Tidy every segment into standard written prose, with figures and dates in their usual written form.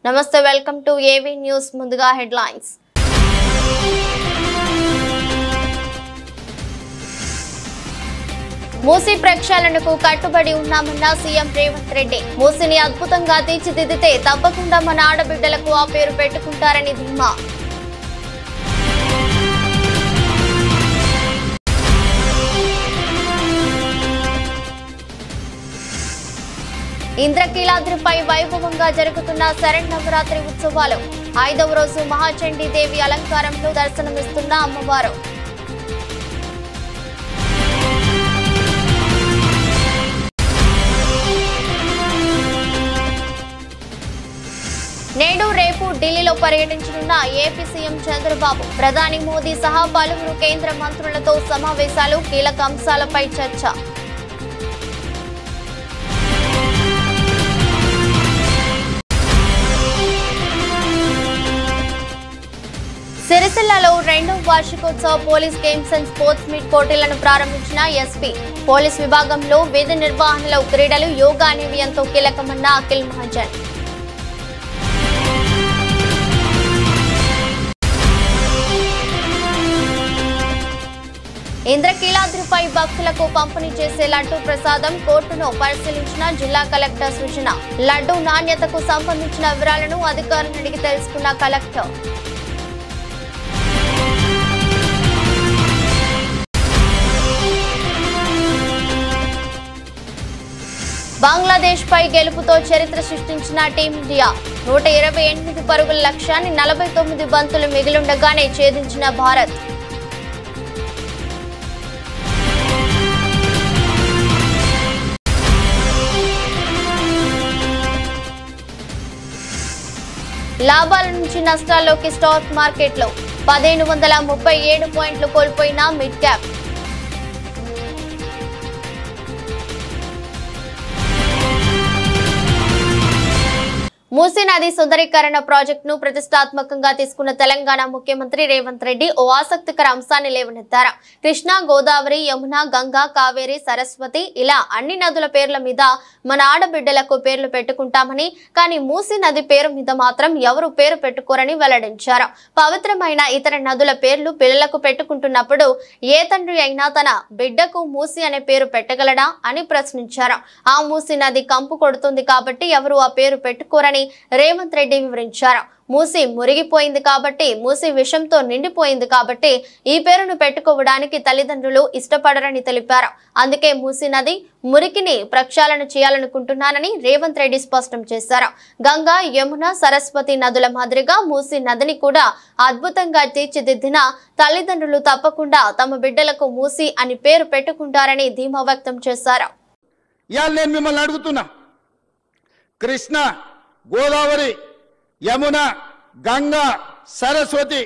నమస్తే welcome to AV news ముందుగా headlines Musi ప్రక్షాళనకు కట్టుబడి ఉన్నామన్న సీఎం రేవంత్ రెడ్డి మూసీని అద్భుతంగా తీర్చిదిద్దితే తప్పకుండా మన ఆడబిడ్డలకు ఆ పేరు పెట్టుకుంటారని ధీమా ఇంద్రకీలాద్రిపై వైభవంగా జరుగుతున్న శరన్నవరాత్రి ఉత్సవాలు 5వ రోజు మహాచండీ దేవి అలంకారంలో దర్శనమిస్తున్న అమ్మవారు నేడు రేపు ఢిల్లీలో పర్యటించనున్న ఏపీ సీఎం చంద్రబాబు ప్రధాని మోదీ సహా పలువురు కేంద్ర మంత్రులతో సమావేశాలు కీలక అంశాలపై చర్చ సిరిసిల్లలో 2వ వార్షికోత్సవ police games and sports meet పోటీలను ప్రారంభించిన ఎస్పీ పోలీస్ విభాగంలో విధి నిర్వహణలో క్రీడలు యోగా అనేవి ఎంతో కీలకమన్న అఖిల్ మహాజన్ ఇంద్రకీలాద్రిపై భక్తులకు పంపిణీ చేసే లడ్డూ ప్రసాదం కోర్టును పరిశీలించిన జిల్లా కలెక్టర్ సూచన లడ్డూ నాణ్యతకు సంబంధించిన వివరాలను అధికారులను అడిగి తెలుసుకున్న కలెక్టర్ బంగ్లాదేశ్ పై గెలుపుతో చరిత్ర సృష్టించిన టీమిండియా 128 పరుగుల లక్ష్యాన్ని 49 బంతులు మిగిలుండగానే ఛేదించిన భారత్ లాభాల నుంచి నష్టాల్లోకి స్టాక్ మార్కెట్లో 1537 పాయింట్లు కోల్పోయిన మిడ్ క్యాప్ మూసీ నది సుందరీకరణ ప్రాజెక్టును ప్రతిష్టాత్మకంగా తీసుకున్న తెలంగాణ ముఖ్యమంత్రి రేవంత్ రెడ్డి ఓ ఆసక్తికర అంశాన్ని లేవనెత్తారు. కృష్ణా, గోదావరి, యమున, గంగా, కావేరి, సరస్వతి ఇలా అన్ని నదుల పేర్ల మీద మన ఆడబిడ్డలకు పేర్లు పెట్టుకుంటామని, కానీ మూసీ నది పేరు మీద మాత్రం ఎవరు పేరు పెట్టుకోరని వెల్లడించారు. పవిత్రమైన ఇతర నదుల పేర్లు పిల్లలకు పెట్టుకుంటున్నప్పుడు ఏ తండ్రి అయినా తన బిడ్డకు మూసీ అనే పేరు పెట్టగలడా అని ప్రశ్నించారు. ఆ మూసీ నది కంపు కొడుతుంది కాబట్టి ఎవరు ఆ పేరు పెట్టుకోరని రేవంత్ రెడ్డి వివరించారు. మూసీ మురిగిపోయింది కాబట్టి, మూసీ విషంతో నిండిపోయింది కాబట్టి ఈ పేరును పెట్టుకోవడానికి తల్లిదండ్రులు ఇష్టపడరని తెలిపారు. అందుకే మూసీ నది మురికిని ప్రక్షాళన చేయాలనుకుంటున్నానని రేవంత్ రెడ్డి స్పష్టం చేశారు. గంగా, యమున, సరస్వతి నదుల మాదిరిగా మూసీ నదిని కూడా అద్భుతంగా తీర్చిదిద్దిన తల్లిదండ్రులు తప్పకుండా తమ బిడ్డలకు మూసీ అని పేరు పెట్టుకుంటారని ధీమా వ్యక్తం చేశారు. కృష్ణ, గోదావరి, యమున, గంగా, సరస్వతి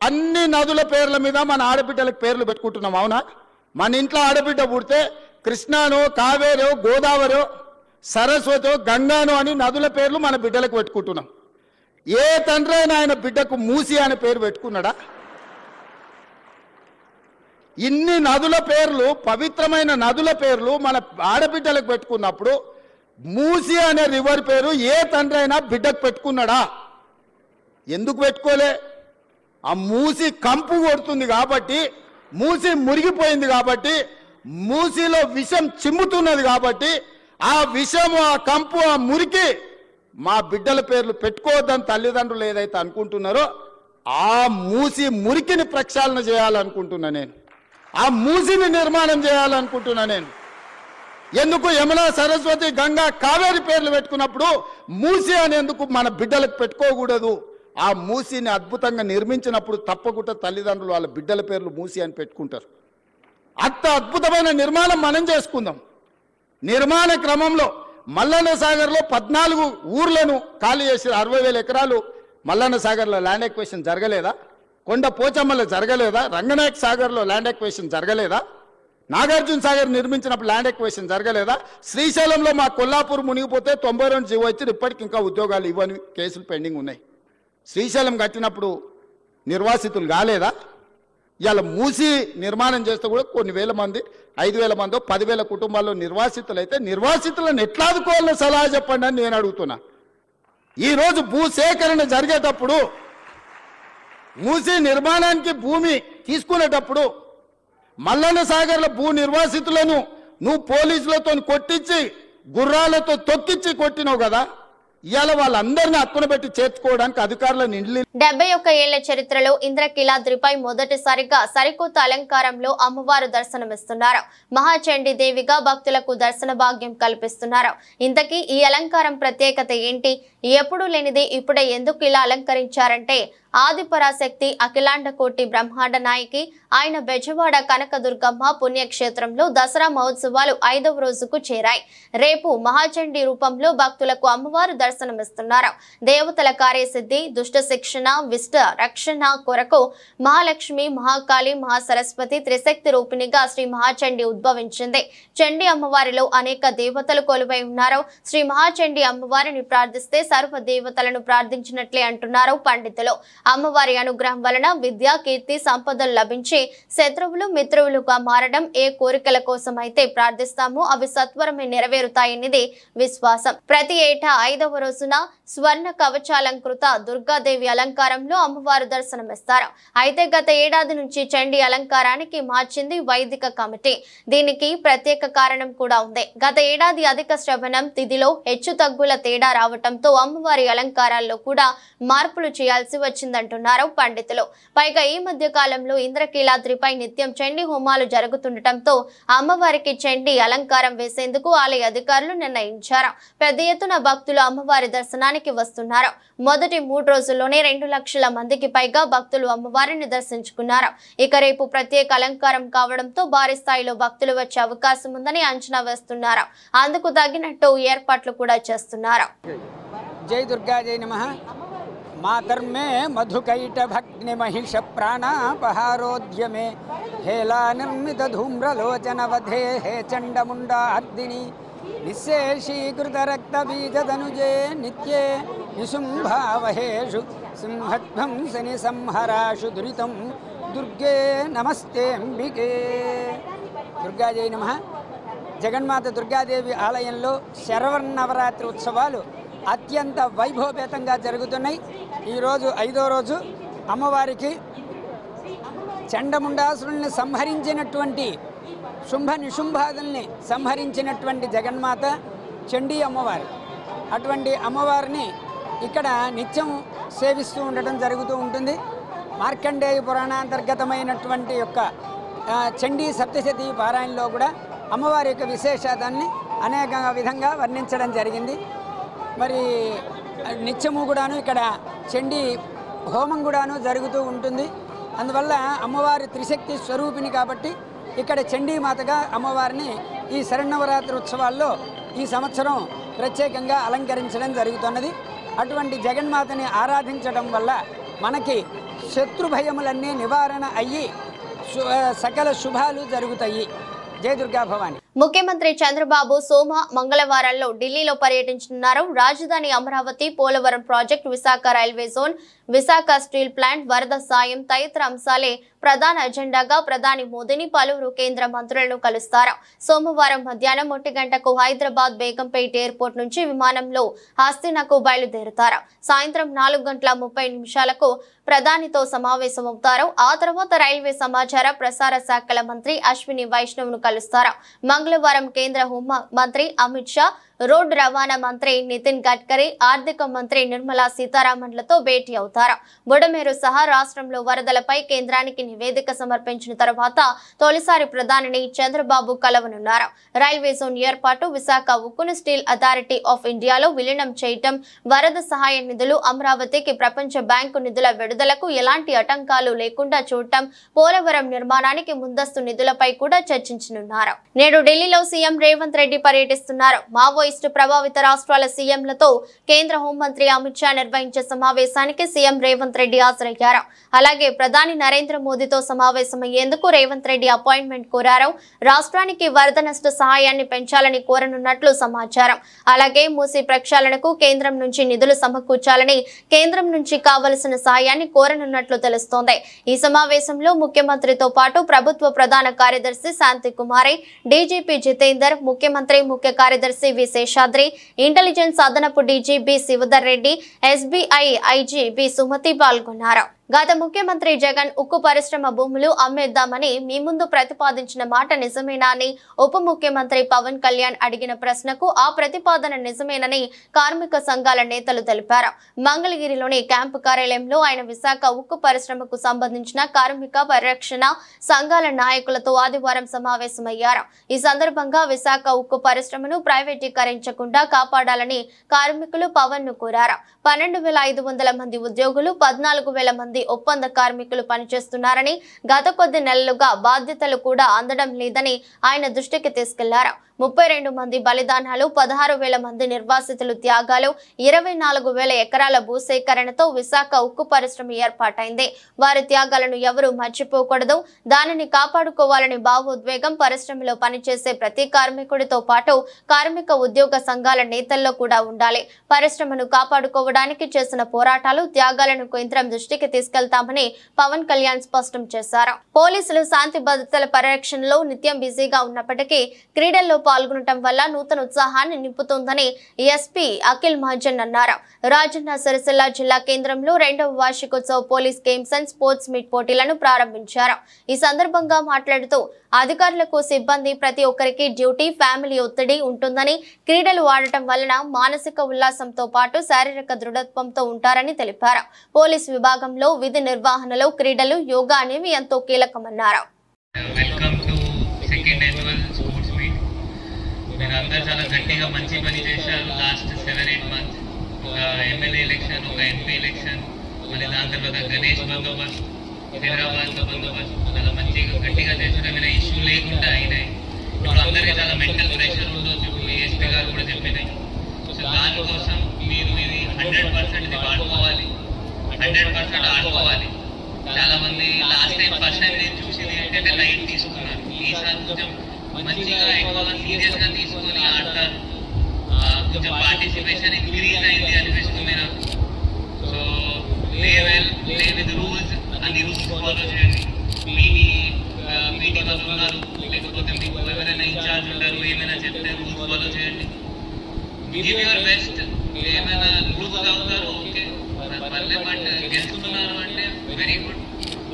అన్ని నదుల పేర్ల మీద మన ఆడబిడ్డలకు పేర్లు పెట్టుకుంటున్నాం. అవునా? మన ఇంట్లో ఆడబిడ్డ పుడితే కృష్ణానో, కావేరో, గోదావరో, సరస్వతో, గంగానో అని నదుల పేర్లు మన బిడ్డలకు పెట్టుకుంటున్నాం. ఏ తండ్రి అయినా ఆయన బిడ్డకు మూసి అనే పేరు పెట్టుకున్నాడా? ఇన్ని నదుల పేర్లు, పవిత్రమైన నదుల పేర్లు మన ఆడబిడ్డలకు పెట్టుకున్నప్పుడు మూసి అనే రివర్ పేరు ఏ తండ్రి అయినా బిడ్డకు పెట్టుకున్నాడా? ఎందుకు పెట్టుకోలే? ఆ మూసి కంపు కొడుతుంది కాబట్టి, మూసి మురిగిపోయింది కాబట్టి, మూసిలో విషం చిమ్ముతున్నది కాబట్టి ఆ విషము, ఆ కంపు, ఆ మురికి మా బిడ్డల పేర్లు పెట్టుకోవద్దని తల్లిదండ్రులు ఏదైతే అనుకుంటున్నారో ఆ మూసి మురికిని ప్రక్షాళన చేయాలనుకుంటున్నా నేను. ఆ మూసిని నిర్మాణం చేయాలనుకుంటున్నా నేను. ఎందుకు యమున, సరస్వతి, గంగా, కావేరి పేర్లు పెట్టుకున్నప్పుడు మూసి అనేందుకు మన బిడ్డలకు పెట్టుకోకూడదు? ఆ మూసిని అద్భుతంగా నిర్మించినప్పుడు తప్పకుండా తల్లిదండ్రులు వాళ్ళ బిడ్డల పేర్లు మూసి అని పెట్టుకుంటారు. అంత అద్భుతమైన నిర్మాణం మనం చేసుకుందాం. నిర్మాణ క్రమంలో మల్లన్న సాగర్లో 14 ఊర్లను ఖాళీ చేసి 60,000 ఎకరాలు మల్లన్న సాగర్లో ల్యాండ్ ఎక్వేషన్ జరగలేదా? కొండ పోచమ్మలో జరగలేదా? రంగనాయక సాగర్లో ల్యాండ్ ఎక్వేషన్ జరగలేదా? నాగార్జున సాగర్ నిర్మించినప్పుడు ల్యాండ్ ఎక్వేషన్ జరగలేదా? శ్రీశైలంలో మా కొల్లాపూర్ మునిగిపోతే 92 జీవో ఇచ్చి ఇప్పటికి ఇంకా ఉద్యోగాలు ఇవ్వని కేసులు పెండింగ్ ఉన్నాయి. శ్రీశైలం కట్టినప్పుడు నిర్వాసితులు కాలేదా? ఇవాళ మూసి నిర్మాణం చేస్తే కూడా కొన్ని వేల మంది 5,000 మందో 10,000 కుటుంబాల్లో నిర్వాసితులు అయితే నిర్వాసితులను ఎట్లా ఆదుకోవాలో సలహా చెప్పండి అని నేను అడుగుతున్నా. ఈరోజు భూసేకరణ జరిగేటప్పుడు మూసీ నిర్మాణానికి భూమి తీసుకునేటప్పుడు మల్లన్న సాగర్ల భూ నిర్వాసితులను నువ్వు పోలీసులతో కొట్టించి గుర్రాలతో తొక్కించి కొట్టినావు కదా, ఇవాళ వాళ్ళందరినీ హక్కున పెట్టి చేర్చుకోవడానికి అధికారులను ఇండ్లి 71 ఏళ్ల చరిత్రలో ఇంద్రకీలాద్రిపై మొదటిసారిగా సరికొత్త అలంకారంలో అమ్మవారు దర్శనమిస్తున్నారు. మహాచండీ దేవిగా భక్తులకు దర్శన భాగ్యం కల్పిస్తున్నారు. ఇంతకీ ఈ అలంకారం ప్రత్యేకత ఏంటి? ఎప్పుడూ లేనిది ఇప్పుడే ఎందుకు ఇలా అలంకరించారంటే ఆదిపరాశక్తి అఖిలాండ కోటి బ్రహ్మాండ నాయకి ఆయన బెజవాడ కనకదుర్గమ్మ పుణ్యక్షేత్రంలో దసరా మహోత్సవాలు 5వ రోజుకు చేరాయి. రేపు మహాచండీ రూపంలో భక్తులకు అమ్మవారు దర్శనమిస్తున్నారు. దేవతల కార్యసిద్ధి, దుష్ట శిక్షణ, విష్ట రక్షణ కొరకు మహాలక్ష్మి, మహాకాళి, మహాసరస్వతి త్రిశక్తి రూపిణిగా శ్రీ మహాచండీ ఉద్భవించింది. చండీ అమ్మవారిలో అనేక దేవతలు కొలువై ఉన్నారు. శ్రీ మహాచండీ అమ్మవారిని ప్రార్థిస్తే సర్వ దేవతలను ప్రార్థించినట్లే అంటున్నారు పండితులు. అమ్మవారి అనుగ్రహం వలన విద్య, కీర్తి, సంపదలు లభించి శత్రువులు మిత్రువులుగా మారడం, ఏ కోరికల కోసం అయితే ప్రార్థిస్తామో అవి సత్వరమే నెరవేరుతాయనేది విశ్వాసం. ప్రతి ఏటా 5వ రోజున స్వర్ణ కవచాలంకృత దుర్గాదేవి అలంకారంలో అమ్మవారు దర్శనమిస్తారు. అయితే గత ఏడాది నుంచి చండీ అలంకారానికి మార్చింది వైదిక కమిటీ. దీనికి ప్రత్యేక కారణం కూడా ఉంది. గత ఏడాది అధిక శ్రవణం తిథిలో హెచ్చు తగ్గుల తేడా రావటంతో అమ్మవారి అలంకారాల్లో కూడా మార్పులు చేయాల్సి వచ్చిందంటున్నారు పండితులు. పైగా ఈ మధ్య కాలంలో ఇంద్రకీలాద్రిపై నిత్యం చండీ హోమాలు జరుగుతుండటంతో అమ్మవారికి చండీ అలంకారం వేసేందుకు ఆలయ అధికారులు నిర్ణయించారు. పెద్ద ఎత్తున భక్తులు అమ్మవారి దర్శనానికి వస్తున్నారు. మొదటి 3 రోజుల్లోనే 2 లక్షల మందికి పైగా భక్తులు అమ్మవారిని దర్శించుకున్నారు. ఇక రేపు ప్రత్యేక అలంకారం కావడంతో భారీ స్థాయిలో భక్తులు వచ్చే అవకాశం ఉందని అంచనా వేస్తున్నారు. అందుకు తగినట్టు ఏర్పాట్లు కూడా చేస్తున్నారు. జై దుర్గా, జై నమః. మాతర్మే మధుకైట భగ్ని మహిష ప్రాణాపహారోద్యమే హేలా నిర్మిత ధూమ్రలోచన వధే హే చండముండార్దిని నిశేషీకృత రక్త బీజదనుజే నిత్యే నిశుంభావహేషు సింహధ్వంసని సంహరాషు దురితం దుర్గే నమస్తే అంబికే. దుర్గా, జై నమః. జగన్మాత దుర్గాదేవి ఆలయంలో శరవన్నవరాత్రి ఉత్సవాలు అత్యంత వైభవపేతంగా జరుగుతున్నాయి. ఈరోజు 5వ రోజు అమ్మవారికి చండముండాసురుల్ని సంహరించినటువంటి శుంభ నిశుంభాదుల్ని సంహరించినటువంటి జగన్మాత చండీ అమ్మవారు. అటువంటి అమ్మవారిని ఇక్కడ నిత్యం సేవిస్తూ ఉండటం జరుగుతూ ఉంటుంది. మార్కండేయ పురాణాంతర్గతమైనటువంటి యొక్క చండీ సప్తశతి పారాయణలో కూడా అమ్మవారి యొక్క విశేషాన్ని అనేక విధంగా వర్ణించడం జరిగింది. మరి నిత్యము కూడాను ఇక్కడ చండీ హోమం కూడాను జరుగుతూ ఉంటుంది. అందువల్ల అమ్మవారి త్రిశక్తి స్వరూపిణి కాబట్టి ఇక్కడ చండీమాతగా అమ్మవారిని ఈ శరన్నవరాత్రి ఉత్సవాల్లో ఈ సంవత్సరం ప్రత్యేకంగా అలంకరించడం జరుగుతున్నది. అటువంటి జగన్మాతని ఆరాధించడం వల్ల మనకి శత్రు భయములన్నీ నివారణ అయ్యి సకల శుభాలు జరుగుతాయి. జై దుర్గా భవాని. ముఖ్యమంత్రి చంద్రబాబు సోమ మంగళవారాల్లో ఢిల్లీలో పర్యటించనున్నారు. రాజధాని Amaravati, Polavaram project, Visakha railway zone, Visakha steel plant, వరద సాయం తదితర అంశాలే ప్రధాన ఎజెండాగా ప్రధాని మోదీని పలువురు కేంద్ర మంత్రులను కలుస్తారు. సోమవారం మధ్యాహ్నం 1 గంటకు హైదరాబాద్ బేగంపేట్ ఎయిర్పోర్ట్ నుంచి విమానంలో హస్తినకు బయలుదేరుతారు. సాయంత్రం 4:30 ప్రధానితో సమావేశమవుతారు. ఆ తర్వాత రైల్వే సమాచార ప్రసార శాఖల మంత్రి అశ్విని వైష్ణవ్ను కలుస్తారు. మంగళవారం కేంద్ర హోం మంత్రి అమిత్ షా, రోడ్డు రవాణా మంత్రి నితిన్ గడ్కరీ, ఆర్థిక మంత్రి నిర్మలా సీతారామన్లతో భేటీ అవుతారు. బుడమేరు సహా రాష్ట్రంలో వరదలపై కేంద్రానికి నివేదిక సమర్పించిన తర్వాత తొలిసారి ప్రధానిని చంద్రబాబు కలవనున్నారు. రైల్వే జోన్ ఏర్పాటు, విశాఖ ఉక్కును స్టీల్ అథారిటీ ఆఫ్ ఇండియాలో విలీనం చేయటం, వరద సహాయ నిధులు, అమరావతికి ప్రపంచ బ్యాంకు నిధుల విడుదలకు ఎలాంటి ఆటంకాలు లేకుండా చూడటం, పోలవరం నిర్మాణానికి ముందస్తు నిధులపై కూడా చర్చించనున్నారు. నేడు ఢిల్లీలో సీఎం రేవంత్ రెడ్డి పర్యటిస్తున్నారు. మావోయిస్టు ప్రభావిత రాష్ట్రాల సీఎంలతో కేంద్ర హోంమంత్రి అమిత్ షా నిర్వహించే సమావేశానికి సీఎం రేవంత్ రెడ్డి హాజరయ్యారు. అలాగే ప్రధాని నరేంద్ర మోదీతో సమావేశమయ్యేందుకు రేవంత్ రెడ్డి అపాయింట్మెంట్ కోరారు. రాష్ట్రానికి వరద నష్ట సహాయాన్ని పెంచాలని కోరనున్నట్లు సమాచారం. అలాగే మూసీ ప్రక్షాళనకు కేంద్రం నుంచి నిధులు సమకూర్చాలని, కేంద్రం నుంచి కావలసిన సహాయాన్ని కోరనున్నట్లు తెలుస్తోంది. ఈ సమావేశంలో ముఖ్యమంత్రితో పాటు ప్రభుత్వ ప్రధాన కార్యదర్శి శాంతి కుమారి, డీజీపీ జితేందర్, ముఖ్యమంత్రి ముఖ్య కార్యదర్శి వి శేషాద్రి, ఇంటెలిజెన్స్ అదనపు DG B Sivadhar Reddy, SBI IG B Sumathi పాల్గొన్నారు. గత ముఖ్యమంత్రి జగన్ ఉక్కు పరిశ్రమ భూములు అమ్మేద్దామని మీ ముందు ప్రతిపాదించిన మాట నిజమేనా అని ఉప ముఖ్యమంత్రి పవన్ కళ్యాణ్ అడిగిన ప్రశ్నకు ఆ ప్రతిపాదన నిజమేనని కార్మిక సంఘాల నేతలు తెలిపారు. మంగళగిరిలోని క్యాంపు కార్యాలయంలో ఆయన విశాఖ ఉక్కు పరిశ్రమకు సంబంధించిన కార్మిక పరిరక్షణ సంఘాల నాయకులతో ఆదివారం సమావేశమయ్యారు. ఈ సందర్భంగా విశాఖ ఉక్కు పరిశ్రమను ప్రైవేటీకరించకుండా కాపాడాలని కార్మికులు పవన్ ను కోరారు. 12,500 మంది ఉద్యోగులు, 14,000 మంది ఒప్పంద కార్మికులు పనిచేస్తున్నారని, గత కొద్ది నెలలుగా బాధ్యతలు కూడా అందడం లేదని ఆయన దృష్టికి తీసుకెళ్లారు. 32 మంది బలిదానాలు, 16,000 మంది నిర్వాసితులు త్యాగాలు, 24,000 ఎకరాల భూసేకరణతో విశాఖ ఉక్కు పరిశ్రమ ఏర్పాటైంది. వారి త్యాగాలను ఎవరూ మర్చిపోకూడదు. దానిని కాపాడుకోవాలని భావోద్వేగం పరిశ్రమలో పనిచేసే ప్రతి కార్మికుడితో పాటు కార్మిక ఉద్యోగ సంఘాల నేతల్లో కూడా ఉండాలి. పరిశ్రమను కాపాడుకోవడానికి చేసిన పోరాటాలు, త్యాగాలను కేంద్రం దృష్టికి తీసుకెళ్తామని పవన్ కళ్యాణ్ స్పష్టం చేశారు. పోలీసులు శాంతి భద్రతల పరిరక్షణలో నిత్యం బిజీగా ఉన్నప్పటికీ క్రీడల్లో పాల్గొనడం వల్ల నూతన ఉత్సాహాన్ని నింపుతోందని ఎస్పీ అఖిల్ మహాజన్ అన్నారు. రాజన్న సిరిసిల్ల జిల్లా కేంద్రంలో 2వ వార్షికోత్సవ police games and sports meet పోటీలను ప్రారంభించారు. ఈ సందర్భంగా మాట్లాడుతూ అధికారులకు, సిబ్బంది ప్రతి ఒక్కరికి డ్యూటీ, ఫ్యామిలీ ఒత్తిడి ఉంటుందని, క్రీడలు ఆడటం వలన మానసిక ఉల్లాసంతో పాటు శారీరక దృఢత్వంతో ఉంటారని తెలిపారు. పోలీస్ విభాగంలో విధి నిర్వహణలో క్రీడలు, యోగా అనేవి ఎంతో కీలకమన్నారు. అందరూ చాలా గట్టిగా మంచి పని చేశారు. లాస్ట్ 7-8 మంత్స్ ఒక ఎమ్మెల్యే ఎలక్షన్, ఒక ఎంపీ ఎలక్షన్, మళ్ళీ దాని తర్వాత గణేష్ బందోబస్తు, హైదరాబాద్ బందోబస్తు చాలా మంచిగా గట్టిగా చేశారు. ఏమైనా ఇష్యూ లేకుండా అయినాయి. ఇప్పుడు అందరికీ చాలా మెంటల్ ప్రెషర్ ఉండొచ్చు, ఏఎస్పీ గారు కూడా చెప్పినాయి. సో దానికోసం మీరు ఇది 100% ఇది వాడుకోవాలి, 100% ఆడుకోవాలి. చాలా మంది లాస్ట్ టైం ఫస్ట్ టైం నేను చూసింది ఏంటంటే లైట్ తీసుకున్నారు. ఈసారి కొంచెం మంచిగా ఎక్కువగా సీరియస్ గా తీసుకొని ఆడతారు. కొంచెం పార్టిసిపేషన్ ఇంక్రీజ్ అయింది అనిపిస్తుంది నాకు. సో ప్లే విత్ రూల్స్, అన్ని రూల్స్ ఫాలో చేయండి. పీటీ వాళ్ళు ఉన్నారు, లేకపోతే మీకు ఎవరైనా ఇన్ఛార్జ్ ఉంటారు, ఏమైనా చెప్తే రూల్స్ ఫాలో చేయండి. Give your best. ఏమైనా లూజ్ అవుతారు ఓకే పర్లే, బట్ గెలుస్తున్నారు అంటే వెరీ గుడ్.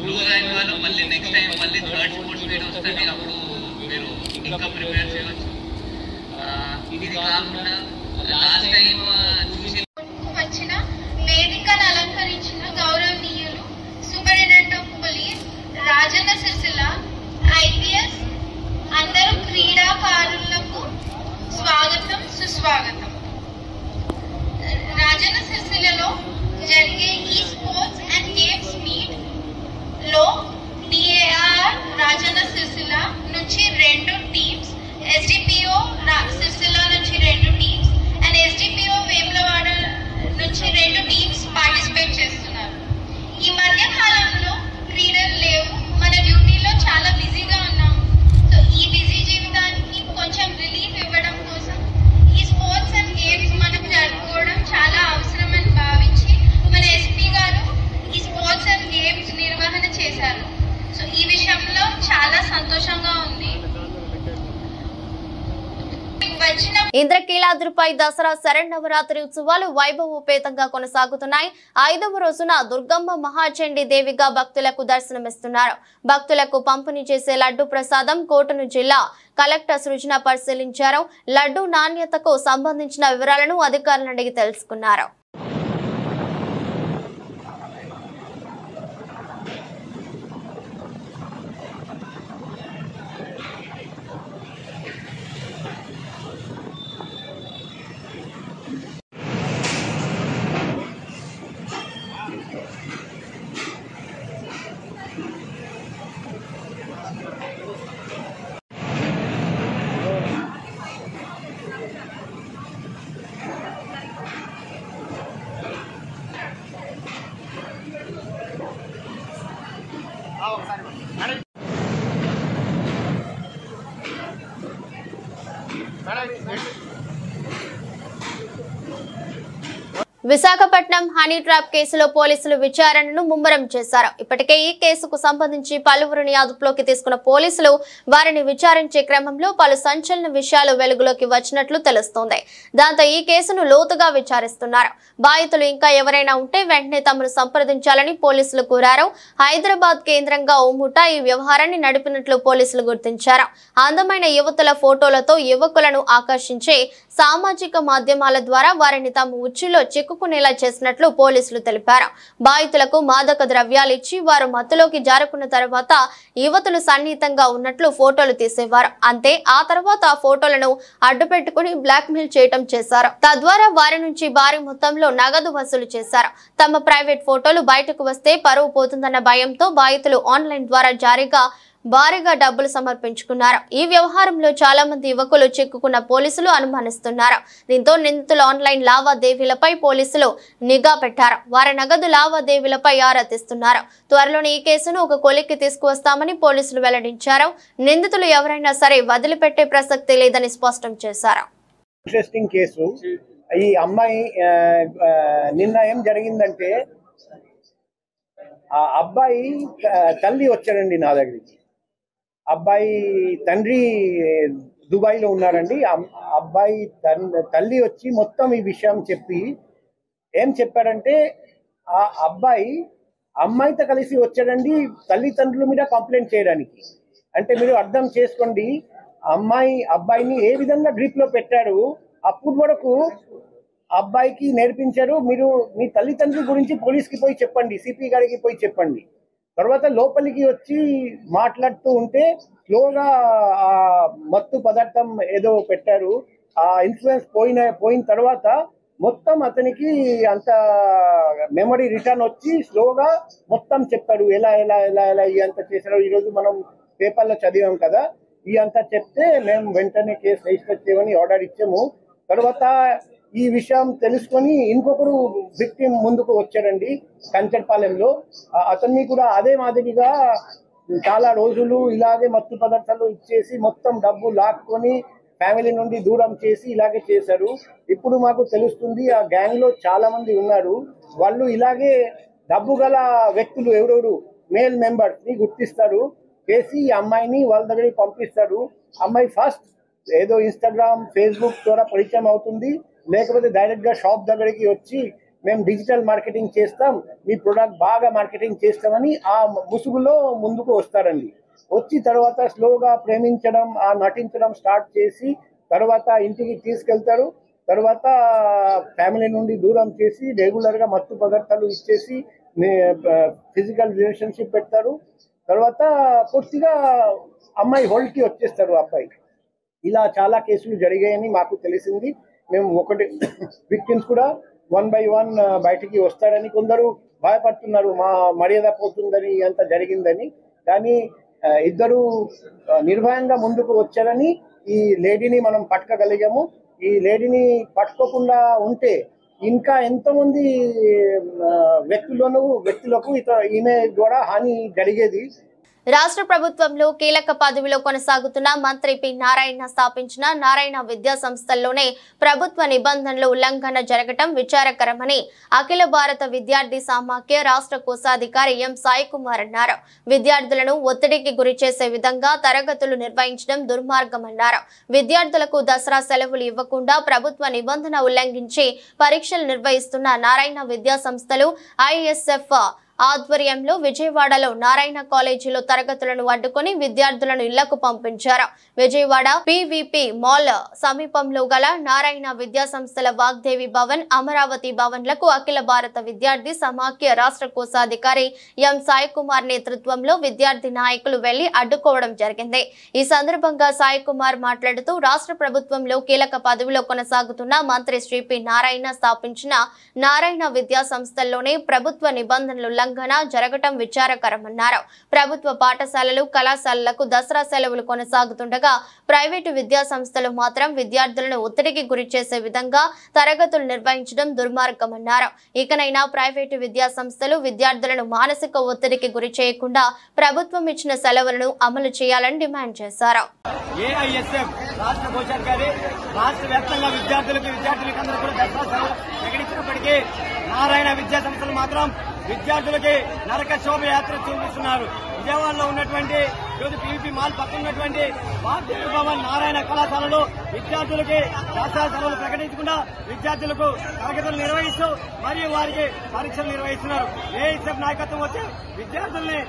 లూజ్ అయిన వాళ్ళు మళ్ళీ నెక్స్ట్ టైం మళ్ళీ థర్డ్ స్పోర్ట్స్ మీట్ వస్తుంది, అప్పుడు మీరు ఇంకా ప్రిపేర్ చేయవచ్చు. ఇది కాకుండా లాస్ట్ టైం చూసి వచ్చిన వేదికను అలంకరించిన గౌరవనీయులు superintendent of police Rajanna Sircilla IPS అందరూ క్రీడాకారులకు స్వాగతం, సుస్వాగతం. రాజన్న సిరిసిల్లలో జరిగే ఈ స్పోర్ట్స్ అండ్ గేమ్స్ మీట్ లో DAR రాజన్న సిరిసిల్ల నుంచి 2 టీమ్స్, SDPO సిరిసిల్ల నుంచి 2 టీమ్స్ అండ్ SDPO వేములవాడ నుంచి 2 టీమ్స్ పార్టిసిపేట్ చేస్తున్నారు. ఈ మధ్య కాలంలో క్రీడలు లేవు, మన డ్యూటీలో చాలా బిజీగా ఉన్నాం. సో ఈ బిజీ జీవితానికి కొంచెం రిలీఫ్ ఇవ్వడం కోసం ఈ స్పోర్ట్స్ అండ్ గేమ్స్ మనకు జరుపుకోవడం చాలా అవసరం అని భావించి మన SP గారు ఈ స్పోర్ట్స్ అండ్ గేమ్స్ నిర్వహణ చేశారు. సో ఈ విషయంలో చాలా సంతోషంగా ఉంది. ఇంద్రకీలాద్రిపై దసరా శరన్నవరాత్రి ఉత్సవాలు వైభవోపేతంగా కొనసాగుతున్నాయి. 5వ రోజున దుర్గమ్మ మహాచండీ దేవిగా భక్తులకు దర్శనమిస్తున్నారు. భక్తులకు పంపిణీ చేసే లడ్డు ప్రసాదం కోటను జిల్లా కలెక్టర్ సృజన పరిశీలించారు. లడ్డు నాణ్యతకు సంబంధించిన వివరాలను అధికారులను అడిగి తెలుసుకున్నారు. విశాఖపట్నం హనీ ట్రాప్ కేసులో పోలీసులు విచారణను ముమ్మరం చేశారు. ఇప్పటికే ఈ కేసుకు సంబంధించి పలువురిని అదుపులోకి తీసుకున్న పోలీసులు వారిని విచారించే క్రమంలో పలు సంచలన విషయాలు వెలుగులోకి వచ్చినట్లు తెలుస్తోంది. దాంతో ఈ కేసును లోతుగా విచారిస్తున్నారు. బాధితులు ఇంకా ఎవరైనా ఉంటే వెంటనే తమను సంప్రదించాలని పోలీసులు కోరారు. హైదరాబాద్ కేంద్రంగా ఓ ముఠా ఈ వ్యవహారాన్ని నడిపినట్లు పోలీసులు గుర్తించారు. అందమైన యువతుల ఫోటోలతో యువకులను ఆకర్షించే సామాజిక మాధ్యమాల ద్వారా వారిని తమ ఉచ్చులో చిక్కుకునేలా చేసినట్లు పోలీసులు తెలిపారు. బాధితులకు మాదక ద్రవ్యాలు ఇచ్చి వారు మత్తులోకి జారుకున్న తర్వాత యువతులు సన్నిహితంగా ఉన్నట్లు ఫోటోలు తీసేవారు. అంతే ఆ తర్వాత ఆ ఫోటోలను అడ్డుపెట్టుకుని బ్లాక్మెయిల్ చేయటం చేశారు. తద్వారా వారి నుంచి భారీ మొత్తంలో నగదు వసూలు చేశారు. తమ ప్రైవేట్ ఫోటోలు బయటకు వస్తే పరువు పోతుందన్న భయంతో బాధితులు ఆన్లైన్ ద్వారా భారీగా డబ్బులు సమర్పించుకున్నారు. ఈ వ్యవహారంలో చాలా మంది యువకులు చిక్కుకున్న పోలీసులు అనుమానిస్తున్నారు. దీంతో నిందితుల ఆన్లైన్ లావాదేవీలపై పోలీసులు నిఘా పెట్టారు. వారి నగదు లావాదేవీలపై ఆరా తీస్తున్నారు. త్వరలోనే ఈ కేసును ఒక కొలిక్కి తీసుకువస్తామని పోలీసులు వెల్లడించారు. నిందితులు ఎవరైనా సరే వదిలిపెట్టే ప్రసక్తి లేదని స్పష్టం చేశారు. Interesting case. ఈ అమ్మాయి నిన్న ఏం జరిగిందంటే ఆ అబ్బాయి తల్లి వచ్చాడండి నా దగ్గరికి. అబ్బాయి తండ్రి దుబాయ్లో ఉన్నారండి. అబ్బాయి తల్లి వచ్చి మొత్తం ఈ విషయం చెప్పి ఏం చెప్పాడంటే ఆ అబ్బాయి అమ్మాయితో కలిసి వచ్చాడండి తల్లిదండ్రుల మీద కంప్లైంట్ చేయడానికి. అంటే మీరు అర్థం చేసుకోండి, అబ్బాయిని ఏ విధంగా గ్రిప్ లో పెట్టారు. అప్పుడు వరకు అబ్బాయికి నేర్పించారు, మీరు మీ తల్లిదండ్రుల గురించి పోలీస్కి పోయి చెప్పండి, సిపి గారికి పోయి చెప్పండి. తర్వాత లోపలికి వచ్చి మాట్లాడుతూ ఉంటే స్లోగా ఆ మత్తు పదార్థం ఏదో పెట్టారు. ఆ ఇన్ఫ్లుయెన్స్ పోయిన తర్వాత మొత్తం అతనికి అంత మెమరీ రిటర్న్ వచ్చి స్లోగా మొత్తం చెప్పారు ఎలా ఎలా ఎలా ఎలా అంత చేశారు. ఈరోజు మనం పేపర్లో చదివాం కదా. ఈ అంతా చెప్తే మేము వెంటనే కేసు రిజిస్టర్ చేయమని ఆర్డర్ ఇచ్చాము. తర్వాత ఈ విషయం తెలుసుకొని ఇంకొకరు విక్టిమ్ ముందుకు వచ్చాడండి కంచర్పాలెంలో. అతన్ని కూడా అదే మాదిరిగా చాలా రోజులు ఇలాగే మత్తు పదార్థాలు ఇచ్చేసి మొత్తం డబ్బు లాక్కొని ఫ్యామిలీ నుండి దూరం చేసి ఇలాగే చేశారు. ఇప్పుడు మాకు తెలుస్తుంది ఆ గ్యాంగ్ లో చాలా మంది ఉన్నారు. వాళ్ళు ఇలాగే డబ్బు గల వ్యక్తులు ఎవరెవరు మేల్ మెంబర్స్ ని గుర్తిస్తారు, చేసి ఈ అమ్మాయిని వాళ్ళ దగ్గరికి పంపిస్తారు. అమ్మాయి ఫస్ట్ ఏదో ఇన్స్టాగ్రామ్ ఫేస్బుక్ ద్వారా పరిచయం అవుతుంది, లేకపోతే డైరెక్ట్ గా షాప్ దగ్గరికి వచ్చి మేము డిజిటల్ మార్కెటింగ్ చేస్తాం, మీ ప్రొడక్ట్ బాగా మార్కెటింగ్ చేస్తామని ఆ ముసుగులో ముందుకు వస్తారండి. వచ్చి తర్వాత స్లోగా ప్రేమించడం, ఆ నటించడం స్టార్ట్ చేసి తర్వాత ఇంటికి తీసుకెళ్తారు. తర్వాత ఫ్యామిలీ నుండి దూరం చేసి రెగ్యులర్ గా మత్తు పదార్థాలు ఇచ్చేసి ఫిజికల్ రిలేషన్షిప్ పెడతారు. తర్వాత పూర్తిగా అమ్మాయి హోల్డ్ కి వచ్చేస్తారు అబ్బాయి. ఇలా చాలా కేసులు జరిగాయని మాకు తెలిసింది. మేము ఒకటి విక్టిమ్స్ కూడా 1 by 1 బయటికి వస్తారని కొందరు భయపడుతున్నారు, మా మర్యాద పోతుందని అంత జరిగిందని. కానీ ఇద్దరు నిర్భయంగా ముందుకు వచ్చారని ఈ లేడీని మనం పట్టుకోగలిగాము. ఈ లేడీని పట్టుకోకుండా ఉంటే ఇంకా ఎంతోమంది వ్యక్తులకు ఈమె ద్వారా హాని జరిగేది. రాష్ట్ర ప్రభుత్వంలో కీలక పదవిలో కొనసాగుతున్న మంత్రి పి నారాయణ స్థాపించిన నారాయణ విద్యా సంస్థల్లోనే ప్రభుత్వ నిబంధనలు ఉల్లంఘన జరగటం విచారకరమని అఖిల భారత విద్యార్థి సమాఖ్య రాష్ట్ర కోశాధికారి ఎం సాయి కుమార్ అన్నారు. విద్యార్థులను ఒత్తిడికి గురి చేసే విధంగా తరగతులు నిర్వహించడం దుర్మార్గమన్నారు. విద్యార్థులకు దసరా సెలవులు ఇవ్వకుండా ప్రభుత్వ నిబంధన ఉల్లంఘించి పరీక్షలు నిర్వహిస్తున్న నారాయణ విద్యా సంస్థలు ఐఎస్ఎఫ్ ఆధ్వర్యంలో విజయవాడలో నారాయణ కాలేజీలో తరగతులను అడ్డుకొని విద్యార్థులను ఇళ్లకు పంపించారు. విజయవాడ పివిపి మాల్ సమీపంలో గల నారాయణ విద్యా సంస్థల వాగ్దేవి భవన్, అమరావతి భవన్లకు అఖిల భారత విద్యార్థి సమాఖ్య రాష్ట్ర కోశాధికారి ఎం సాయి కుమార్ నేతృత్వంలో విద్యార్థి నాయకులు వెళ్లి అడ్డుకోవడం జరిగింది. ఈ సందర్భంగా సాయి కుమార్ మాట్లాడుతూ రాష్ట్ర ప్రభుత్వంలో కీలక పదవిలో కొనసాగుతున్న మంత్రి శ్రీ పి నారాయణ స్థాపించిన నారాయణ విద్యా సంస్థల్లోనే ప్రభుత్వ నిబంధనలు జరగటం విచారకరమన్నారు. ప్రభుత్వ పాఠశాలలు, కళాశాలలకు దసరా సెలవులు కొనసాగుతుండగా ప్రైవేటు విద్యా సంస్థలు మాత్రం విద్యార్థులను ఒత్తిడికి గురి చేసే విధంగా తరగతులు నిర్వహించడం దుర్మార్గమన్నారు. ఇకనైనా ప్రైవేటు విద్యా సంస్థలు విద్యార్థులను మానసిక ఒత్తిడికి గురి చేయకుండా ప్రభుత్వం ఇచ్చిన సెలవులను అమలు చేయాలని డిమాండ్ చేశారు. రాష్ట్ర కోశాధికారి రాష్ట్ర వ్యాప్తంగా విద్యార్థులకి అందరూ కూడా దసరా సెలవులు ప్రకటించినప్పటికీ ఉన్నప్పటికీ నారాయణ విద్యా సంస్థలు మాత్రం విద్యార్థులకి నరక శోభయాత్ర చూపిస్తున్నారు. విజయవాడలో ఉన్నటువంటి పీవీపీ మాల్ పక్కన ఉన్నటువంటి వాగ్దేవి భవన్ నారాయణ కళాశాలలో విద్యార్థులకి శాస్త్ర సెలవులు ప్రకటించకుండా విద్యార్థులకు తరగతులు నిర్వహిస్తూ మరియు వారికి పరీక్షలు నిర్వహిస్తున్నారు. ఏఐఎస్ఎఫ్ నాయకత్వం వచ్చి విద్యార్థుల్ని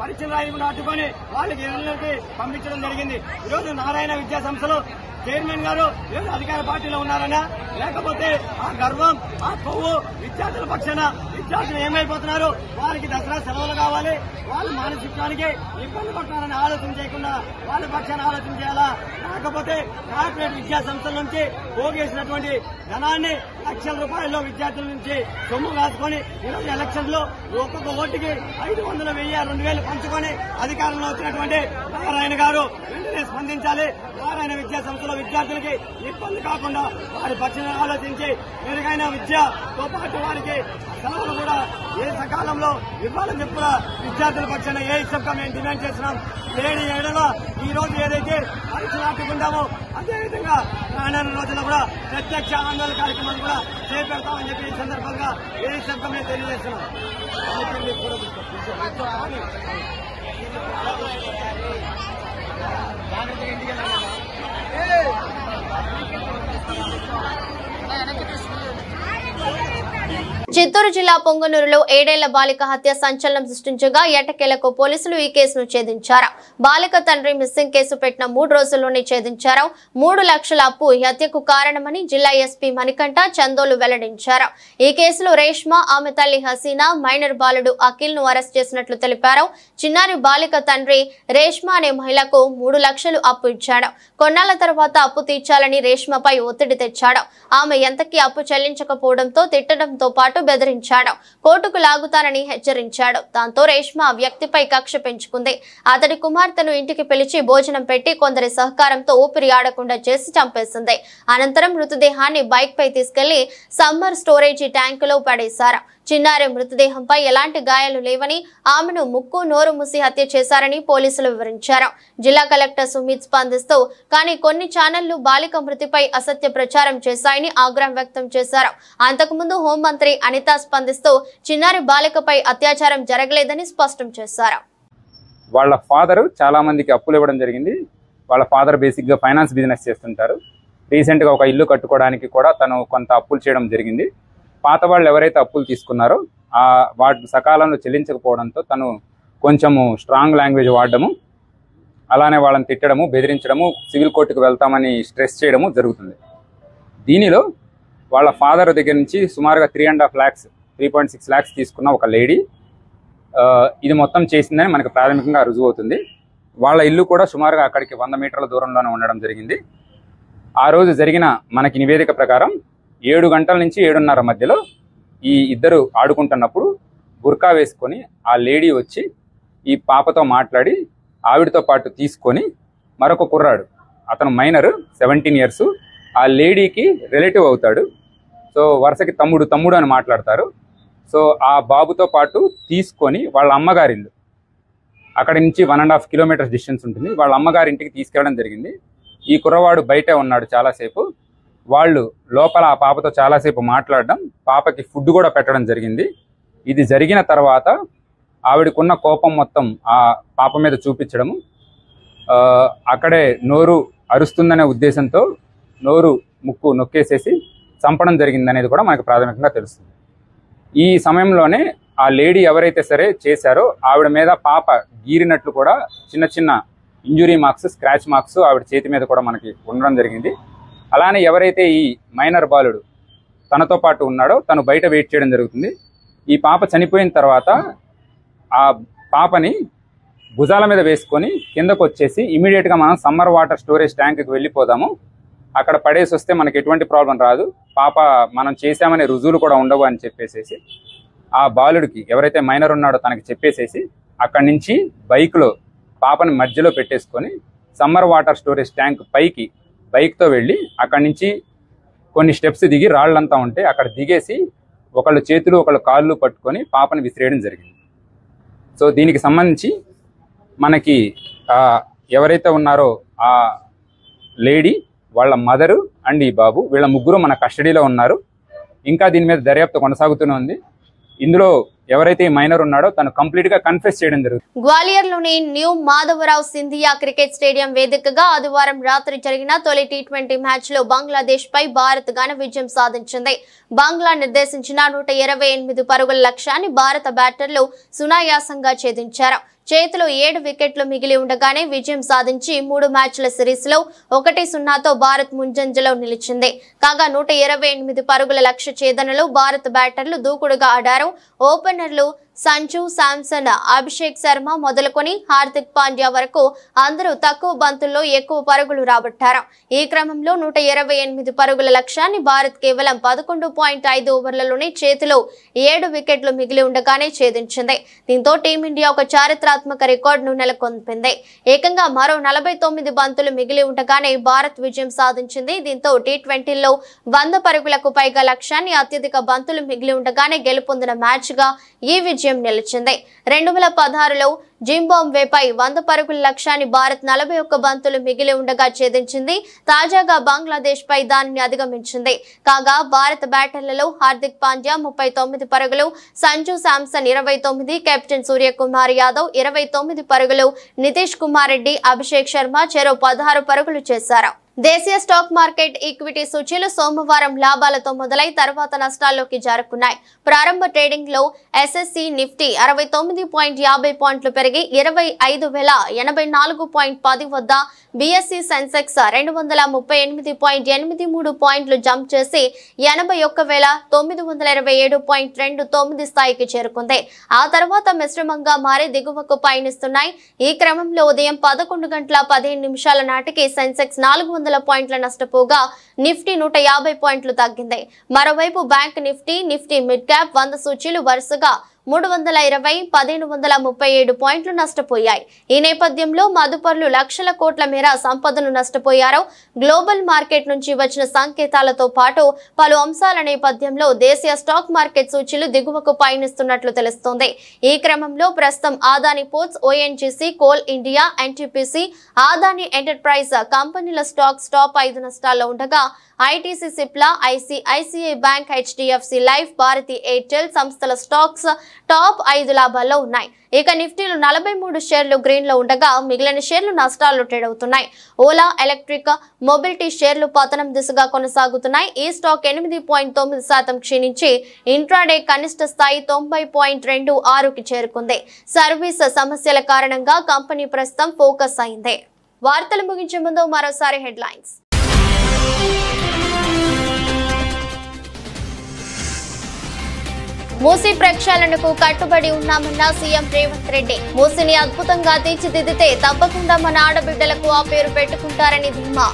పరీక్షలు రాయకుండా అడ్డుకొని వాళ్ళకి ఇళ్లకి పంపించడం జరిగింది. ఈరోజు నారాయణ విద్యా సంస్థలు చైర్మన్ గారు ఈరోజు అధికార పార్టీలో ఉన్నారనా లేకపోతే ఆ గర్వం ఆ కొవ్వు విద్యార్థుల పక్షాన విద్యార్థులు ఏమైపోతున్నారు, వారికి దసరా సెలవులు కావాలి, వాళ్ళు మానసికానికి ఇబ్బంది పడుతున్నారని ఆలోచన చేయకుండా వాళ్ళ పక్షాన ఆలోచన చేయాలా, లేకపోతే కార్పొరేట్ విద్యా సంస్థల నుంచి పోగేసినటువంటి ధనాన్ని లక్షల రూపాయల్లో విద్యార్థుల నుంచి సొమ్ము కాసుకొని ఈరోజు ఎలక్షన్ లో ఒక్కొక్క ఓటుకి 500, 1000, 2000 పంచుకొని అధికారంలో వచ్చినటువంటి నారాయణ గారు వెంటనే స్పందించాలి. నారాయణ విద్యా సంస్థలో విద్యార్థులకి ఇబ్బంది కాకుండా వారి పక్షాన ఆలోచించి మెరుగైన విద్యతో పాటు వారికి సెలవులు కూడా ఏ సకాలంలో ఇవ్వాలని చెప్పి విద్యార్థుల పక్షాన ఏఐఎస్ఎఫ్ గా మేము డిమాండ్ చేస్తున్నాం. లేని ఏడలో ఈ రోజు ఏదైతే పరీక్షలు ఆపుకుంటామో అదేవిధంగా రానున్న రోజుల్లో కూడా ప్రత్యక్ష ఆందోళన కార్యక్రమాలు కూడా చేపడతామని చెప్పి ఈ సందర్భంగా ఏఐఎస్ఎఫ్ గా మేము తెలియజేస్తున్నాం. చిత్తూరు జిల్లా పొంగనూరులో 7 ఏళ్ల బాలిక హత్య సంచలనం సృష్టించగా ఎట్టకేలకు పోలీసులు ఈ కేసును ఛేదించారు. బాలిక తండ్రి మిస్సింగ్ కేసు పెట్టిన 3 రోజుల్లోనే ఛేదించారు. 3 లక్షల అప్పు ఈ హత్యకు కారణమని జిల్లా ఎస్పీ మణికంఠ చందోలు వెల్లడించారు. ఈ కేసులో రేష్మా, ఆమె తల్లి హసీనా, మైనర్ బాలుడు అఖిల్ ను అరెస్ట్ చేసినట్లు తెలిపారు. చిన్నారి బాలిక తండ్రి రేష్మా అనే మహిళకు 3 లక్షలు అప్పు ఇచ్చాడు. కొన్నాళ్ల తర్వాత అప్పు తీర్చాలని రేష్మపై ఒత్తిడి తెచ్చాడు. ఆమె ఎంతకీ అప్పు చెల్లించకపోవడంతో తిట్టడంతో పాటు బెదిరించాడు. కోర్టుకు లాగుతానని హెచ్చరించాడు. దాంతో రేష్మా ఆ వ్యక్తిపై కక్ష పెంచుకుంది. అతడి కుమార్తెను ఇంటికి పిలిచి భోజనం పెట్టి కొందరి సహకారంతో ఊపిరి ఆడకుండా చేసి చంపేసింది. అనంతరం మృతదేహాన్ని బైక్ పై తీసుకెళ్లి సమ్మర్ స్టోరేజీ ట్యాంకులో పడేశారు. చిన్నారి మృతదేహంపై ఎలాంటి గాయాలు లేవని, ఆమెను ముక్కు నోరు మూసి హత్య చేశారని పోలీసులు వివరించారు. జిల్లా కలెక్టర్ సుమిత్ స్పందిస్తూ కానీ కొన్ని ఛానళ్లు బాలిక మృతిపై అసత్య ప్రచారం చేశాయని ఆగ్రహం వ్యక్తం చేశారు. అంతకుముందు హోంమంత్రి అనిత స్పందిస్తూ చిన్నారి బాలికపై అత్యాచారం జరగలేదని స్పష్టం చేశారు. వాళ్ళ ఫాదర్ చాలా మందికి అప్పులు ఇవ్వడం జరిగింది. వాళ్ళ ఫాదర్ బేసిక్ గా ఫైనాన్స్ బిజినెస్ చేస్తుంటారు. రీసెంట్ గా ఒక ఇల్లు కట్టుకోవడానికి కూడా తను కొంత అప్పులు చేయడం జరిగింది. పాత వాళ్ళు ఎవరైతే అప్పులు తీసుకున్నారో వాటి సకాలంలో చెల్లించకపోవడంతో తను కొంచెము స్ట్రాంగ్ లాంగ్వేజ్ వాడడము, అలానే వాళ్ళని తిట్టడము, బెదిరించడము, సివిల్ కోర్టుకు వెళ్తామని స్ట్రెస్ చేయడము జరుగుతుంది. దీనిలో వాళ్ళ ఫాదర్ దగ్గర నుంచి సుమారుగా 3.5 lakhs 3.6 lakhs తీసుకున్న ఒక లేడీ ఇది మొత్తం చేసిందని మనకు ప్రాథమికంగా రుజువు అవుతుంది. వాళ్ళ ఇల్లు కూడా సుమారుగా అక్కడికి 100 మీటర్ల దూరంలోనే ఉండడం జరిగింది. ఆ రోజు జరిగిన మనకి నివేదిక ప్రకారం 7 గంటల నుంచి 7:30 మధ్యలో ఈ ఇద్దరు ఆడుకుంటున్నప్పుడు బుర్కా వేసుకొని ఆ లేడీ వచ్చి ఈ పాపతో మాట్లాడి ఆవిడతో పాటు తీసుకొని మరొక కుర్రాడు, అతను మైనర్ 17 years, ఆ లేడీకి రిలేటివ్ అవుతాడు. సో వరుసకి తమ్ముడు అని మాట్లాడతారు. సో ఆ బాబుతో పాటు తీసుకొని వాళ్ళ అమ్మగారిల్లు, అక్కడి నుంచి 1.5 kilometers డిస్టెన్స్ ఉంటుంది, వాళ్ళ అమ్మగారింటికి తీసుకెళ్ళడం జరిగింది. ఈ కుర్రవాడు బయటే ఉన్నాడు చాలాసేపు. వాళ్ళు లోపల ఆ పాపతో చాలాసేపు మాట్లాడడం, పాపకి ఫుడ్ కూడా పెట్టడం జరిగింది. ఇది జరిగిన తర్వాత ఆవిడకున్న కోపం మొత్తం ఆ పాప మీద చూపించడము, అక్కడే నోరు అరుస్తుందనే ఉద్దేశంతో నోరు ముక్కు నొక్కేసేసి చంపడం జరిగింది అనేది కూడా మనకు ప్రాథమికంగా తెలుస్తుంది. ఈ సమయంలోనే ఆ లేడీ ఎవరైతే సరే చేశారో ఆవిడ మీద పాప గీరినట్లు కూడా చిన్న చిన్న ఇంజురీ మార్క్స్, స్క్రాచ్ మార్క్స్ ఆవిడ చేతి మీద కూడా మనకి ఉండడం జరిగింది. అలానే ఎవరైతే ఈ మైనర్ బాలుడు తనతో పాటు ఉన్నాడో తను బయట వెయిట్ చేయడం జరుగుతుంది. ఈ పాప చనిపోయిన తర్వాత ఆ పాపని భుజాల మీద వేసుకొని కిందకు వచ్చేసి ఇమీడియట్గా మనం సమ్మర్ వాటర్ స్టోరేజ్ ట్యాంక్కి వెళ్ళిపోదాము, అక్కడ పడేసి వస్తే మనకి ఎటువంటి ప్రాబ్లం రాదు, పాప మనం చేశామనే రుజువులు కూడా ఉండవు అని చెప్పేసేసి ఆ బాలుడికి ఎవరైతే మైనర్ ఉన్నాడో తనకి చెప్పేసేసి అక్కడి నుంచి బైక్లో పాపని మధ్యలో పెట్టేసుకొని సమ్మర్ వాటర్ స్టోరేజ్ ట్యాంక్ పైకి బైక్తో వెళ్ళి అక్కడి నుంచి కొన్ని స్టెప్స్ దిగి రాళ్ళంతా ఉంటే అక్కడ దిగేసి ఒకళ్ళు చేతులు ఒకళ్ళు కాళ్ళు పట్టుకొని పాపని విసిరేయడం జరిగింది. సో దీనికి సంబంధించి మనకి ఎవరైతే ఉన్నారో ఆ లేడీ, వాళ్ళ మదరు అండ్ ఈ బాబు, వీళ్ళ ముగ్గురు మన కస్టడీలో ఉన్నారు. ఇంకా దీని మీద దర్యాప్తు కొనసాగుతూనే ఉంది. ఇందులో ఎవరైతే మైనర్ ఉన్నాడో తను కంప్లీట్ గా కన్ఫెస్ చేయడం జరుగుతుంది. గ్వాలియర్లోని new Madhavrao Scindia cricket stadium వేదికగా ఆదివారం రాత్రి జరిగిన తొలి టీ20 మ్యాచ్ లో బంగ్లాదేశ్ పై భారత్ ఘన విజయం సాధించింది. బంగ్లా నిర్దేశించిన 128 పరుగుల లక్ష్యాన్ని భారత బ్యాటర్లు సునాయాసంగా ఛేదించారు. చేతిలో 7 వికెట్లు మిగిలి ఉండగానే విజయం సాధించి 3 మ్యాచ్ల సిరీస్ లో 1-0తో భారత్ ముంజంజలో నిలిచింది. కాగా 128 పరుగుల లక్ష్య ఛేదనలో భారత బ్యాటర్లు దూకుడుగా ఆడారు. ఓపెనర్లు సంజు శాంసన్, అభిషేక్ శర్మ మొదలుకొని హార్దిక్ పాండ్యా వరకు అందరూ తక్కువ బంతుల్లో ఎక్కువ పరుగులు రాబట్టారు. ఈ క్రమంలో 128 పరుగుల లక్ష్యాన్ని భారత్ కేవలం 11.5 ఓవర్లలోనే చేతిలో 7 వికెట్లు మిగిలి ఉండగానే ఛేదించింది. దీంతో టీమిండియా ఒక చారిత్రాత్మక రికార్డును నెలకొల్పింది. ఏకంగా మరో 49 బంతులు మిగిలి ఉండగానే భారత్ విజయం సాధించింది. దీంతో టీ20లో 100 పరుగులకు పైగా లక్ష్యాన్ని అత్యధిక బంతులు మిగిలి ఉండగానే గెలుపొందిన మ్యాచ్ గా ఈ విజయం నిలిచింది. 2016లో జింబాబ్వేపై 100 పరుగుల లక్ష్యాన్ని భారత్ 41 బంతులు మిగిలి ఉండగా ఛేదించింది. తాజాగా బంగ్లాదేశ్ పై దానిని అధిగమించింది. కాగా భారత బ్యాటర్లలో హార్దిక్ పాండ్యా 39 పరుగులు, సంజు శాంసన్ 29, కెప్టెన్ సూర్యకుమార్ యాదవ్ 29 పరుగులు, నితీష్ కుమార్ రెడ్డి, అభిషేక్ శర్మ చెరో 16 పరుగులు చేశారు. దేశీయ స్టాక్ మార్కెట్ ఈక్విటీ సూచీలు సోమవారం లాభాలతో మొదలై తర్వాత నష్టాల్లోకి జారుకున్నాయి. ప్రారంభ ట్రేడింగ్ లో ఎస్ఎస్సి నిఫ్టీ 69.50 పాయింట్లు పెరిగి 25,084.10 వద్ద, బిఎస్సి సెన్సెక్స్ 238.83 పాయింట్లు జంప్ చేసి 81,927.29 స్థాయికి చేరుకుంది. ఆ తర్వాత మిశ్రమంగా మారి దిగువకు పయనిస్తున్నాయి. ఈ క్రమంలో ఉదయం 11:15 నాటికి సెన్సెక్స్ 400 పాయింట్ల నష్టపోగా నిఫ్టీ 150 పాయింట్లు తగ్గింది. మరోవైపు బ్యాంక్ నిఫ్టీ మిడ్ క్యాప్ 100 సూచీలు వరుసగా 320, 1,537 పాయింట్లు నష్టపోయాయి. ఈ నేపథ్యంలో మదుపర్లు లక్షల కోట్ల మేర సంపదను నష్టపోయారు. గ్లోబల్ మార్కెట్ నుంచి వచ్చిన సంకేతాలతో పాటు పలు అంశాల నేపథ్యంలో దేశీయ స్టాక్ మార్కెట్ సూచీలు దిగువకు పయనిస్తున్నట్లు తెలుస్తోంది. ఈ క్రమంలో ప్రస్తుతం Adani ports, ONGC, coal India, NTPC, Adani enterprise కంపెనీల స్టాక్స్ టాప్ 5 నష్టాల్లో ఉండగా ITC, Cipla, ICICI bank, HDFC life, Bharti Airtel సంస్థల స్టాక్స్ టాప్ 5 లాభాల్లో ఉన్నాయి. ఇక నిఫ్టీలో 43 షేర్లు గ్రీన్ లో ఉండగా మిగిలిన షేర్లు నష్టాల్లో ట్రేడ్ అవుతున్నాయి. ఓలా ఎలక్ట్రిక్ మొబిలిటీ షేర్లు పతనం దిశగా కొనసాగుతున్నాయి. ఈ స్టాక్ 8.9% క్షీణించి ఇంట్రాడే కనిష్ట స్థాయి 90.26కి చేరుకుంది. సర్వీస్ సమస్యల కారణంగా కంపెనీ ప్రస్తుతం ఫోకస్ అయింది. వార్తలు ముగించే ముందు మరోసారి హెడ్లైన్స్. మూసీ ప్రక్షాళనకు కట్టుబడి ఉన్నామన్న సీఎం రేవంత్ రెడ్డి. మూసీని అద్భుతంగా తీర్చిదిద్దితే తప్పకుండా మన ఆడబిడ్డలకు ఆ పేరు పెట్టుకుంటారని ధీమా.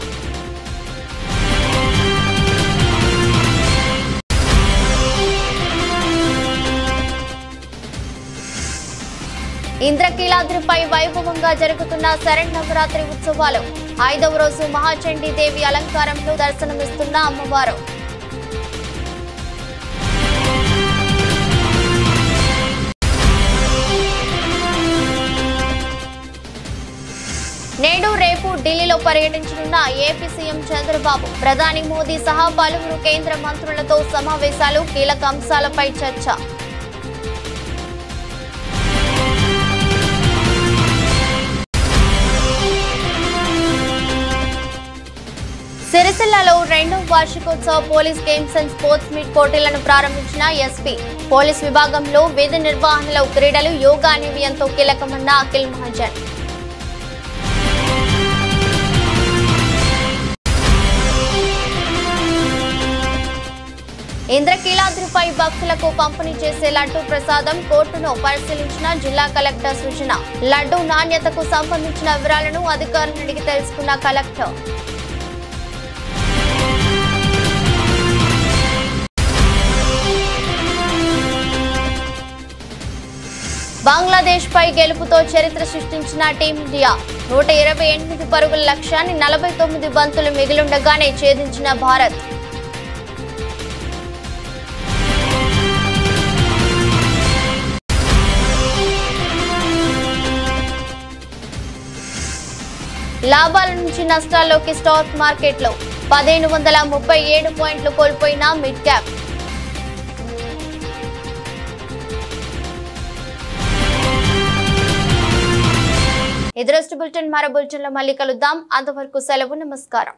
ఇంద్రకీలాద్రిపై వైభవంగా జరుగుతున్న శరన్నవరాత్రి ఉత్సవాలు. 5వ రోజు మహాచండీ దేవి అలంకారంలో దర్శనమిస్తున్న అమ్మవారు. నేడు రేపు ఢిల్లీలో పర్యటించనున్న ఏపీ సీఎం చంద్రబాబు. ప్రధాని మోదీ సహా పలువురు కేంద్ర మంత్రులతో సమావేశాలు, కీలక అంశాలపై చర్చ. సిరిసిల్లలో 2వ వార్షికోత్సవ police games and sports meet పోటీలను ప్రారంభించిన ఎస్పీ. పోలీస్ విభాగంలో విధి నిర్వహణలో క్రీడలు, యోగా అనేవి ఎంతో కీలకమన్న అఖిల్ మహాజన్. ఇంద్రకీలాద్రిపై భక్తులకు పంపిణీ చేసే లడ్డూ ప్రసాదం కోర్టును పరిశీలించిన జిల్లా కలెక్టర్ సృజన. లడ్డూ నాణ్యతకు సంబంధించిన వివరాలను అధికారులను అడిగి తెలుసుకున్న కలెక్టర్. బంగ్లాదేశ్ పై గెలుపుతో చరిత్ర సృష్టించిన టీమిండియా. 128 పరుగుల లక్ష్యాన్ని 49 బంతులు మిగిలుండగానే ఛేదించిన భారత్. లాభాల నుంచి నష్టాల్లోకి స్టాక్ మార్కెట్లో 1,537 పాయింట్లు కోల్పోయిన మిడ్ క్యాప్. ఎదురొస్ట్ బులెటిన్ మరో బులెటిన్లో మళ్ళీ కలుద్దాం. అంతవరకు సెలవు, నమస్కారం.